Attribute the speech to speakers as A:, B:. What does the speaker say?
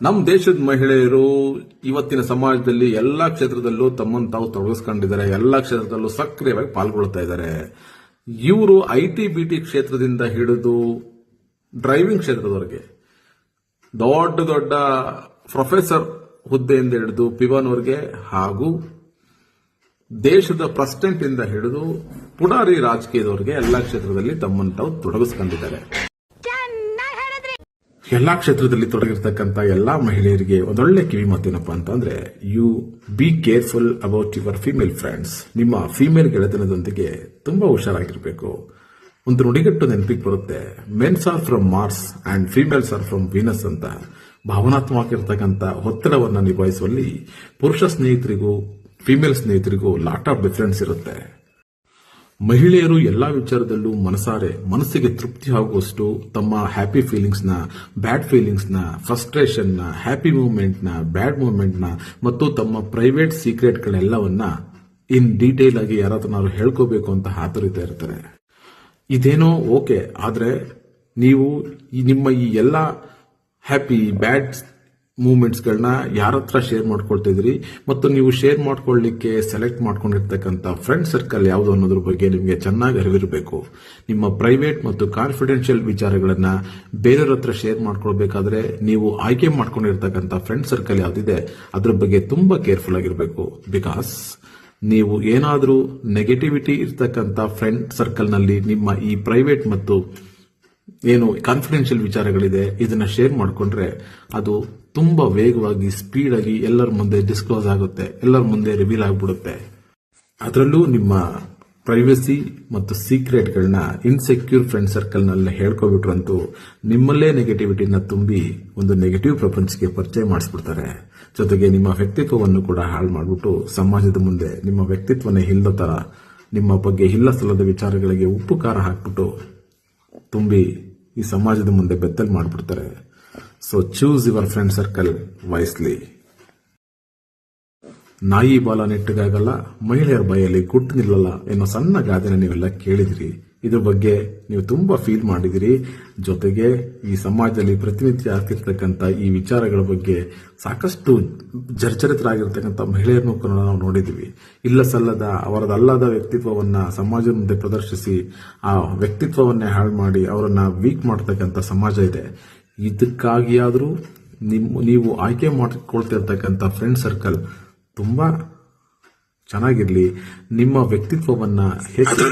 A: ನಮ್ಮ ದೇಶದ ಮಹಿಳೆಯರು ಇವತ್ತಿನ ಸಮಾಜದಲ್ಲಿ ಎಲ್ಲಾ ಕ್ಷೇತ್ರದಲ್ಲೂ ತಮ್ಮನ್ನು ತಾವು ತೊಡಗಿಸ್ಕೊಂಡಿದ್ದಾರೆ. ಎಲ್ಲಾ ಕ್ಷೇತ್ರದಲ್ಲೂ ಸಕ್ರಿಯವಾಗಿ ಪಾಲ್ಗೊಳ್ತಾ ಇದ್ದಾರೆ. ಇವರು ಐಟಿ ಬಿಟಿ ಕ್ಷೇತ್ರದಿಂದ ಹಿಡಿದು ಡ್ರೈವಿಂಗ್ ಕ್ಷೇತ್ರದವರೆಗೆ ದೊಡ್ಡ ದೊಡ್ಡ ಪ್ರೊಫೆಸರ್ ಹುದ್ದೆಯಿಂದ ಹಿಡಿದು ಪಿವನ್ವರೆಗೆ ಹಾಗೂ ದೇಶದ ಪ್ರೆಸಿಡೆಂಟ್ ಇಂದ ಹಿಡಿದು ಪುಡಾರಿ ರಾಜಕೀಯದವರೆಗೆ ಎಲ್ಲಾ ಕ್ಷೇತ್ರದಲ್ಲಿ ತಮ್ಮನ್ನು ತಾವು ತೊಡಗಿಸ್ಕೊಂಡಿದ್ದಾರೆ. ಎಲ್ಲಾ ಕ್ಷೇತ್ರದಲ್ಲಿ ತೊಡಗಿರ್ತಕ್ಕಂಥ ಎಲ್ಲಾ ಮಹಿಳೆಯರಿಗೆ ಒಂದೊಳ್ಳೆ ಕಿವಿ ಮಾತೇನಪ್ಪ ಅಂತಂದ್ರೆ, you be careful about your female friends. ನಿಮ್ಮ ಫಿಮೇಲ್ ಗೆಳೆತನದೊಂದಿಗೆ ತುಂಬಾ ಹುಷಾರಾಗಿರಬೇಕು. ಒಂದು ನುಡಿಗಟ್ಟು ನೆನಪಿಗೆ ಬರುತ್ತೆ, mens are from Mars and females are from Venus ಅಂತ. ಭಾವನಾತ್ಮಕವಾಗಿರ್ತಕ್ಕಂಥ ಒತ್ತಡವನ್ನು ನಿಭಾಯಿಸುವಲ್ಲಿ ಪುರುಷ ಸ್ನೇಹಿತರಿಗೂ ಫಿಮೇಲ್ ಸ್ನೇಹಿತರಿಗೂ ಲಾಟ್ ಆಫ್ ಡಿಫರೆನ್ಸ್ ಇರುತ್ತೆ. ಮಹಿಳೆಯರು ಎಲ್ಲಾ ವಿಚಾರದಲ್ಲೂ ಮನಸ್ಸಿಗೆ ತೃಪ್ತಿ ಆಗುವಷ್ಟು ತಮ್ಮ ಹ್ಯಾಪಿ ಫೀಲಿಂಗ್ಸ್ ನ, ಬ್ಯಾಡ್ ಫೀಲಿಂಗ್ಸ್ ನ, ಫ್ರಸ್ಟ್ರೇಷನ್ ನ, ಹ್ಯಾಪಿ ಮೂವ್ಮೆಂಟ್ ನ, ಬ್ಯಾಡ್ ಮೂವ್ಮೆಂಟ್ ನ ಮತ್ತು ತಮ್ಮ ಪ್ರೈವೇಟ್ ಸೀಕ್ರೆಟ್ ಗಳೆಲ್ಲವನ್ನ ಇನ್ ಡೀಟೇಲ್ ಆಗಿ ಯಾರಾದ್ರೂ ಹೇಳ್ಕೋಬೇಕು ಅಂತ ಹಾತೊರಿತಾ ಇರ್ತಾರೆ. ಇದೇನೋ ಓಕೆ, ಆದ್ರೆ ನೀವು ನಿಮ್ಮ ಈ ಎಲ್ಲಾ ಹ್ಯಾಪಿ ಬ್ಯಾಡ್ ಮೂವ್ಮೆಂಟ್ಸ್ ಗಳನ್ನ ಯಾರ ಹತ್ರ ಶೇರ್ ಮಾಡ್ಕೊಳ್ತಾ ಇದ್ರಿ ಮತ್ತು ನೀವು ಶೇರ್ ಮಾಡ್ಕೊಳ್ಳಿಕ್ಕೆ ಸೆಲೆಕ್ಟ್ ಮಾಡ್ಕೊಂಡಿರ್ತಕ್ಕಂಥ ಫ್ರೆಂಡ್ ಸರ್ಕಲ್ ಯಾವುದು ಅನ್ನೋದ್ರ ಬಗ್ಗೆ ನಿಮಗೆ ಚೆನ್ನಾಗಿ ಅರಿವಿರಬೇಕು. ನಿಮ್ಮ ಪ್ರೈವೇಟ್ ಮತ್ತು ಕಾನ್ಫಿಡೆನ್ಷಿಯಲ್ ವಿಚಾರಗಳನ್ನ ಬೇರೆಯವ್ರ ಹತ್ರ ಶೇರ್ ಮಾಡ್ಕೊಳ್ಬೇಕಾದ್ರೆ ನೀವು ಆಯ್ಕೆ ಮಾಡ್ಕೊಂಡಿರ್ತಕ್ಕಂಥ ಫ್ರೆಂಡ್ ಸರ್ಕಲ್ ಯಾವ್ದಿದೆ ಅದ್ರ ಬಗ್ಗೆ ತುಂಬಾ ಕೇರ್ಫುಲ್ ಆಗಿರಬೇಕು. ಬಿಕಾಸ್ ನೀವು ಏನಾದರೂ ನೆಗೆಟಿವಿಟಿ ಇರ್ತಕ್ಕಂಥ ಫ್ರೆಂಡ್ ಸರ್ಕಲ್ ನಲ್ಲಿ ನಿಮ್ಮ ಈ ಪ್ರೈವೇಟ್ ಮತ್ತು ಏನು ಕಾನ್ಫಿಡೆನ್ಷಿಯಲ್ ವಿಚಾರಗಳಿದೆ ಇದನ್ನ ಶೇರ್ ಮಾಡಿಕೊಂಡ್ರೆ ಅದು ತುಂಬಾ ವೇಗವಾಗಿ ಸ್ಪೀಡ್ ಆಗಿ ಎಲ್ಲರ ಮುಂದೆ ಡಿಸ್ಕ್ಲೋಸ್ ಆಗುತ್ತೆ, ಎಲ್ಲರ ಮುಂದೆ ರಿವೀಲ್ ಆಗಿಬಿಡುತ್ತೆ. ಅದರಲ್ಲೂ ನಿಮ್ಮ ಪ್ರೈವಸಿ ಮತ್ತು ಸೀಕ್ರೆಟ್ಗಳನ್ನ ಇನ್ಸೆಕ್ಯೂರ್ ಫ್ರೆಂಡ್ ಸರ್ಕಲ್ ನಲ್ಲಿ ಹೇಳ್ಕೊಬಿಟ್ರಂತೂ ನಿಮ್ಮಲ್ಲೇ ನೆಗೆಟಿವಿಟಿನ ತುಂಬಿ ಒಂದು ನೆಗೆಟಿವ್ ಪ್ರಪಂಚಕ್ಕೆ ಪರಿಚಯ ಮಾಡಿಸ್ಬಿಡ್ತಾರೆ. ಜೊತೆಗೆ ನಿಮ್ಮ ವ್ಯಕ್ತಿತ್ವವನ್ನು ಕೂಡ ಹಾಳು ಮಾಡಿಬಿಟ್ಟು ಸಮಾಜದ ಮುಂದೆ ನಿಮ್ಮ ವ್ಯಕ್ತಿತ್ವನೇ ಇಲ್ಲದ ತರ, ನಿಮ್ಮ ಬಗ್ಗೆ ಇಲ್ಲ ಸಲ್ಲದ ವಿಚಾರಗಳಿಗೆ ಉಪ್ಪು ಖಾರ ಹಾಕ್ಬಿಟ್ಟು ತುಂಬಿ ಈ ಸಮಾಜದ ಮುಂದೆ ಬೆತ್ತಲ್ ಮಾಡಿಬಿಡ್ತಾರೆ. So choose your friend circle wisely. ನಾಯಿ ಬಾಲ ನೆಟ್ಟಗಾಗಲ್ಲ, ಮಹಿಳೆಯರ ಬಾಯಲ್ಲಿ ಗುಟ್ಟು ನಿಲ್ಲಲ್ಲ ಎನ್ನೋ ಸಣ್ಣ ಗಾದೆನ ನೀವೆಲ್ಲ ಕೇಳಿದಿರಿ. ಇದ್ರ ಬಗ್ಗೆ ನೀವು ತುಂಬಾ ಫೀಲ್ ಮಾಡಿದಿರಿ. ಜೊತೆಗೆ ಈ ಸಮಾಜದಲ್ಲಿ ಪ್ರತಿನಿತ್ಯ ಆಗ್ತಿರ್ತಕ್ಕಂಥ ಈ ವಿಚಾರಗಳ ಬಗ್ಗೆ ಸಾಕಷ್ಟು ಜರ್ಜರಿತರಾಗಿರ್ತಕ್ಕಂಥ ಮಹಿಳೆಯರನ್ನು ಕೂಡ ನಾವು ನೋಡಿದ್ವಿ. ಇಲ್ಲ ಸಲ್ಲದ ಅವರದಲ್ಲದ ವ್ಯಕ್ತಿತ್ವವನ್ನ ಸಮಾಜದ ಮುಂದೆ ಪ್ರದರ್ಶಿಸಿ ಆ ವ್ಯಕ್ತಿತ್ವವನ್ನೇ ಹಾಳು ಮಾಡಿ ಅವರನ್ನ ವೀಕ್ ಮಾಡತಕ್ಕಂಥ ಸಮಾಜ ಇದೆ. ಇದಕ್ಕಾಗಿಯಾದರೂ ನೀವು ಆಯ್ಕೆ ಮಾಡಿಕೊಳ್ತಿರ್ತಕ್ಕಂಥ ಫ್ರೆಂಡ್ ಸರ್ಕಲ್ ತುಂಬಾ ಚೆನ್ನಾಗಿರ್ಲಿ. ನಿಮ್ಮ ವ್ಯಕ್ತಿತ್ವವನ್ನ ಹೆಚ್ಚು